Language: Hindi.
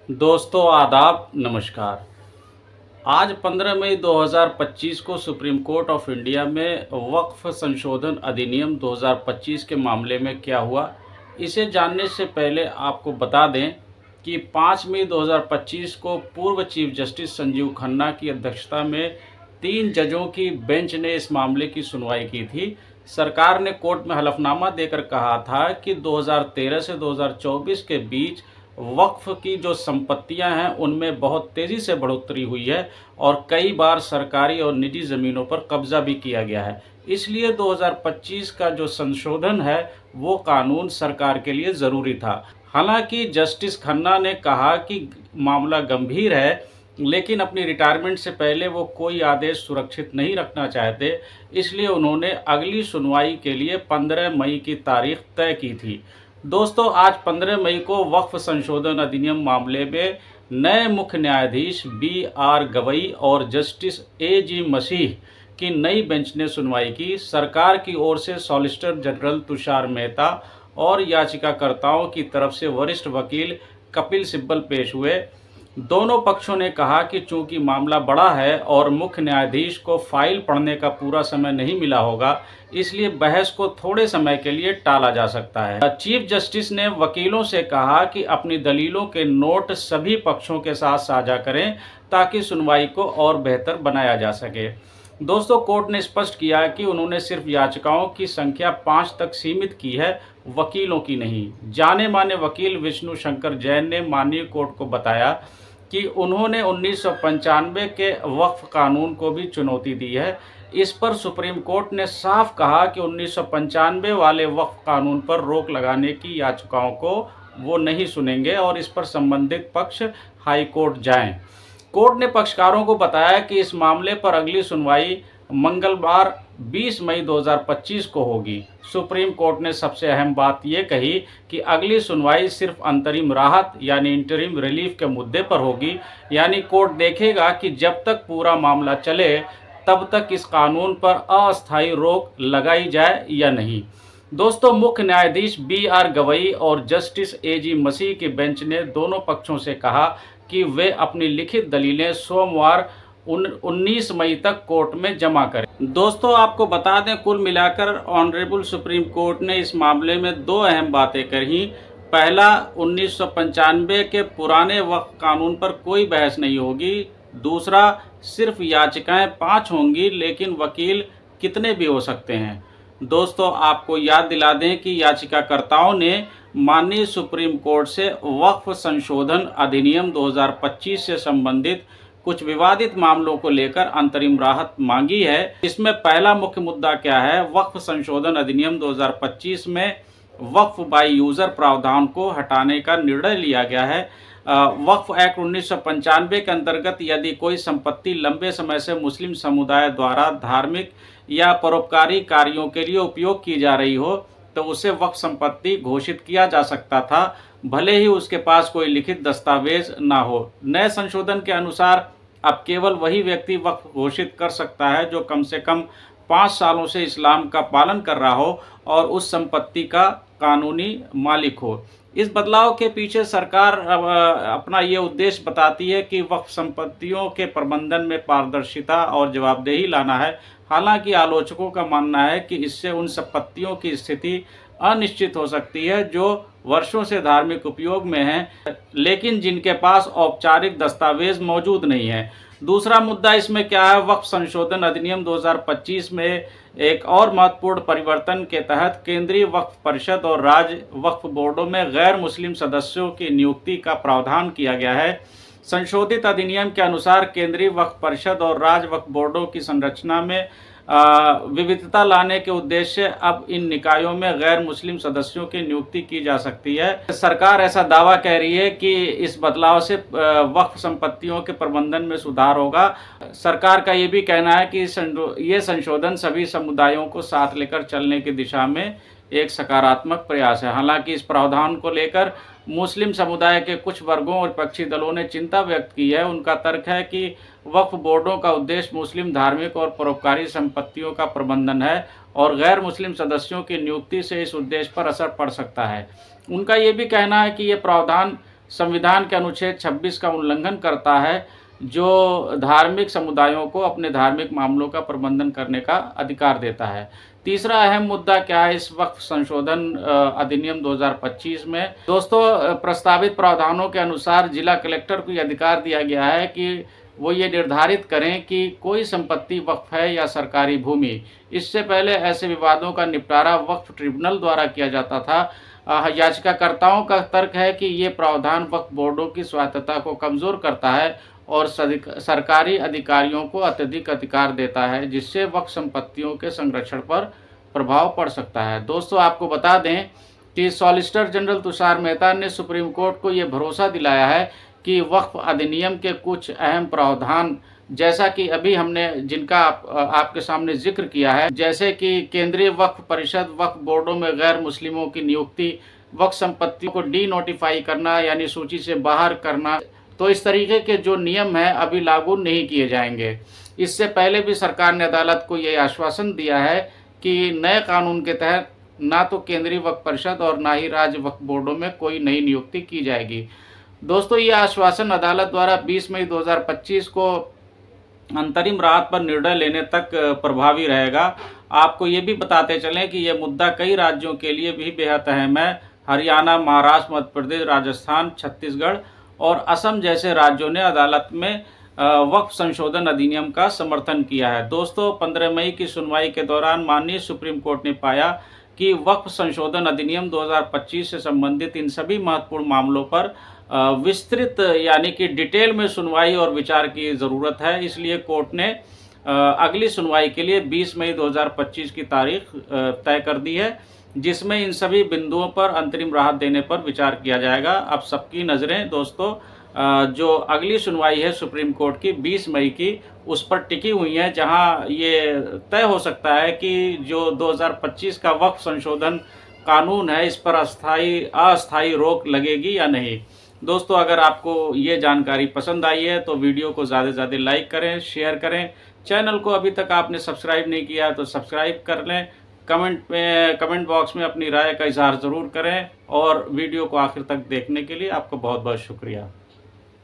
दोस्तों आदाब नमस्कार। आज 15 मई 2025 को सुप्रीम कोर्ट ऑफ इंडिया में वक्फ संशोधन अधिनियम 2025 के मामले में क्या हुआ, इसे जानने से पहले आपको बता दें कि 5 मई 2025 को पूर्व चीफ जस्टिस संजीव खन्ना की अध्यक्षता में 3 जजों की बेंच ने इस मामले की सुनवाई की थी। सरकार ने कोर्ट में हलफनामा देकर कहा था कि 2013 से 2024 के बीच वक्फ की जो संपत्तियां हैं उनमें बहुत तेज़ी से बढ़ोतरी हुई है और कई बार सरकारी और निजी ज़मीनों पर कब्जा भी किया गया है। इसलिए 2025 का जो संशोधन है वो कानून सरकार के लिए ज़रूरी था। हालांकि जस्टिस खन्ना ने कहा कि मामला गंभीर है, लेकिन अपनी रिटायरमेंट से पहले वो कोई आदेश सुरक्षित नहीं रखना चाहते, इसलिए उन्होंने अगली सुनवाई के लिए 15 मई की तारीख तय की थी। दोस्तों, आज 15 मई को वक्फ संशोधन अधिनियम मामले में नए मुख्य न्यायाधीश B.R. गवई और जस्टिस A.G. मसीह की नई बेंच ने सुनवाई की। सरकार की ओर से सॉलिसिटर जनरल तुषार मेहता और याचिकाकर्ताओं की तरफ से वरिष्ठ वकील कपिल सिब्बल पेश हुए। दोनों पक्षों ने कहा कि चूंकि मामला बड़ा है और मुख्य न्यायाधीश को फाइल पढ़ने का पूरा समय नहीं मिला होगा, इसलिए बहस को थोड़े समय के लिए टाला जा सकता है। चीफ जस्टिस ने वकीलों से कहा कि अपनी दलीलों के नोट सभी पक्षों के साथ साझा करें ताकि सुनवाई को और बेहतर बनाया जा सके। दोस्तों, कोर्ट ने स्पष्ट किया कि उन्होंने सिर्फ याचिकाओं की संख्या 5 तक सीमित की है, वकीलों की नहीं। जाने माने वकील विष्णु शंकर जैन ने माननीय कोर्ट को बताया कि उन्होंने 1995 के वक्फ कानून को भी चुनौती दी है। इस पर सुप्रीम कोर्ट ने साफ कहा कि 1995 वाले वक्फ कानून पर रोक लगाने की याचिकाओं को वो नहीं सुनेंगे और इस पर संबंधित पक्ष हाई कोर्ट जाएं। कोर्ट ने पक्षकारों को बताया कि इस मामले पर अगली सुनवाई मंगलवार 20 मई 2025 को होगी। सुप्रीम कोर्ट ने सबसे अहम बात यह कही कि अगली सुनवाई सिर्फ अंतरिम राहत यानी इंटरिम रिलीफ के मुद्दे पर होगी, यानी कोर्ट देखेगा कि जब तक पूरा मामला चले तब तक इस कानून पर अस्थायी रोक लगाई जाए या नहीं। दोस्तों, मुख्य न्यायाधीश B.R. गवई और जस्टिस A.G. मसीह की बेंच ने दोनों पक्षों से कहा कि वे अपनी लिखित दलीलें सोमवार 19 मई तक कोर्ट में जमा करें। दोस्तों, आपको बता दें, कुल मिलाकर ऑनरेबल सुप्रीम कोर्ट ने इस मामले में 2 अहम बातें कही। पहला, 1995 के पुराने वक्फ कानून पर कोई बहस नहीं होगी। दूसरा, सिर्फ याचिकाएं 5 होंगी, लेकिन वकील कितने भी हो सकते हैं। दोस्तों, आपको याद दिला दें कि याचिकाकर्ताओं ने माननीय सुप्रीम कोर्ट से वक्फ संशोधन अधिनियम 2025 से संबंधित कुछ विवादित मामलों को लेकर अंतरिम राहत मांगी है। इसमें पहला मुख्य मुद्दा क्या है? वक्फ संशोधन अधिनियम 2025 में वक्फ बाय यूजर प्रावधान को हटाने का निर्णय लिया गया है। वक्फ एक्ट 1995 के अंतर्गत यदि कोई संपत्ति लंबे समय से मुस्लिम समुदाय द्वारा धार्मिक या परोपकारी कार्यों के लिए उपयोग की जा रही हो तो उसे वक्फ संपत्ति घोषित किया जा सकता था, भले ही उसके पास कोई लिखित दस्तावेज ना हो। नए संशोधन के अनुसार अब केवल वही व्यक्ति वक्फ घोषित कर सकता है जो कम से कम 5 सालों से इस्लाम का पालन कर रहा हो और उस संपत्ति का कानूनी मालिक हो। इस बदलाव के पीछे सरकार अपना ये उद्देश्य बताती है कि वक्फ संपत्तियों के प्रबंधन में पारदर्शिता और जवाबदेही लाना है। हालांकि आलोचकों का मानना है कि इससे उन संपत्तियों की स्थिति अनिश्चित हो सकती है जो वर्षों से धार्मिक उपयोग में हैं, लेकिन जिनके पास औपचारिक दस्तावेज मौजूद नहीं है। दूसरा मुद्दा इसमें क्या है? वक्फ संशोधन अधिनियम 2025 में एक और महत्वपूर्ण परिवर्तन के तहत केंद्रीय वक्फ परिषद और राज्य वक्फ बोर्डों में गैर मुस्लिम सदस्यों की नियुक्ति का प्रावधान किया गया है। संशोधित अधिनियम के अनुसार केंद्रीय वक्फ परिषद और राज्य वक्फ बोर्डों की संरचना में विविधता लाने के उद्देश्य से अब इन निकायों में गैर मुस्लिम सदस्यों की नियुक्ति की जा सकती है। सरकार ऐसा दावा कह रही है कि इस बदलाव से वक्फ संपत्तियों के प्रबंधन में सुधार होगा। सरकार का ये भी कहना है कि ये संशोधन सभी समुदायों को साथ लेकर चलने की दिशा में एक सकारात्मक प्रयास है। हालांकि इस प्रावधान को लेकर मुस्लिम समुदाय के कुछ वर्गों और विपक्षी दलों ने चिंता व्यक्त की है। उनका तर्क है कि वक्फ बोर्डों का उद्देश्य मुस्लिम धार्मिक और परोपकारी संपत्तियों का प्रबंधन है और गैर मुस्लिम सदस्यों की नियुक्ति से इस उद्देश्य पर असर पड़ सकता है। उनका ये भी कहना है कि ये प्रावधान संविधान के अनुच्छेद 26 का उल्लंघन करता है, जो धार्मिक समुदायों को अपने धार्मिक मामलों का प्रबंधन करने का अधिकार देता है। तीसरा अहम मुद्दा क्या है इस वक्फ संशोधन अधिनियम 2025 में? दोस्तों, प्रस्तावित प्रावधानों के अनुसार जिला कलेक्टर को यह अधिकार दिया गया है कि वो ये निर्धारित करें कि कोई संपत्ति वक्फ है या सरकारी भूमि। इससे पहले ऐसे विवादों का निपटारा वक्फ ट्रिब्यूनल द्वारा किया जाता था। याचिकाकर्ताओं का तर्क है कि ये प्रावधान वक्फ बोर्डों की स्वायत्तता को कमज़ोर करता है और सरकारी अधिकारियों को अत्यधिक अधिकार देता है, जिससे वक्फ संपत्तियों के संरक्षण पर प्रभाव पड़ सकता है। दोस्तों, आपको बता दें कि सॉलिसिटर जनरल तुषार मेहता ने सुप्रीम कोर्ट को ये भरोसा दिलाया है कि वक्फ अधिनियम के कुछ अहम प्रावधान, जैसा कि अभी हमने जिनका आपके सामने जिक्र किया है, जैसे कि केंद्रीय वक्फ परिषद, वक्फ बोर्डों में गैर मुस्लिमों की नियुक्ति, वक्फ संपत्तियों को डी नोटिफाई करना यानी सूची से बाहर करना, तो इस तरीके के जो नियम हैं अभी लागू नहीं किए जाएंगे। इससे पहले भी सरकार ने अदालत को ये आश्वासन दिया है कि नए कानून के तहत ना तो केंद्रीय वक्फ परिषद और ना ही राज्य वक्फ बोर्डों में कोई नई नियुक्ति की जाएगी। दोस्तों, ये आश्वासन अदालत द्वारा 20 मई 2025 को अंतरिम राहत पर निर्णय लेने तक प्रभावी रहेगा। आपको ये भी बताते चलें कि यह मुद्दा कई राज्यों के लिए भी बेहद अहम है। हरियाणा, महाराष्ट्र, मध्य प्रदेश, राजस्थान, छत्तीसगढ़ और असम जैसे राज्यों ने अदालत में वक्फ संशोधन अधिनियम का समर्थन किया है। दोस्तों, 15 मई की सुनवाई के दौरान माननीय सुप्रीम कोर्ट ने पाया कि वक्फ संशोधन अधिनियम 2025 से संबंधित इन सभी महत्वपूर्ण मामलों पर विस्तृत यानी कि डिटेल में सुनवाई और विचार की ज़रूरत है। इसलिए कोर्ट ने अगली सुनवाई के लिए 20 मई 2025 की तारीख तय कर दी है, जिसमें इन सभी बिंदुओं पर अंतरिम राहत देने पर विचार किया जाएगा। अब सबकी नज़रें दोस्तों जो अगली सुनवाई है सुप्रीम कोर्ट की 20 मई की, उस पर टिकी हुई है, जहां ये तय हो सकता है कि जो 2025 का वक्फ संशोधन कानून है, इस पर अस्थायी रोक लगेगी या नहीं। दोस्तों, अगर आपको ये जानकारी पसंद आई है तो वीडियो को ज़्यादा से ज़्यादा लाइक करें, शेयर करें। चैनल को अभी तक आपने सब्सक्राइब नहीं किया है तो सब्सक्राइब कर लें। कमेंट बॉक्स में अपनी राय का इजहार ज़रूर करें और वीडियो को आखिर तक देखने के लिए आपका बहुत बहुत शुक्रिया।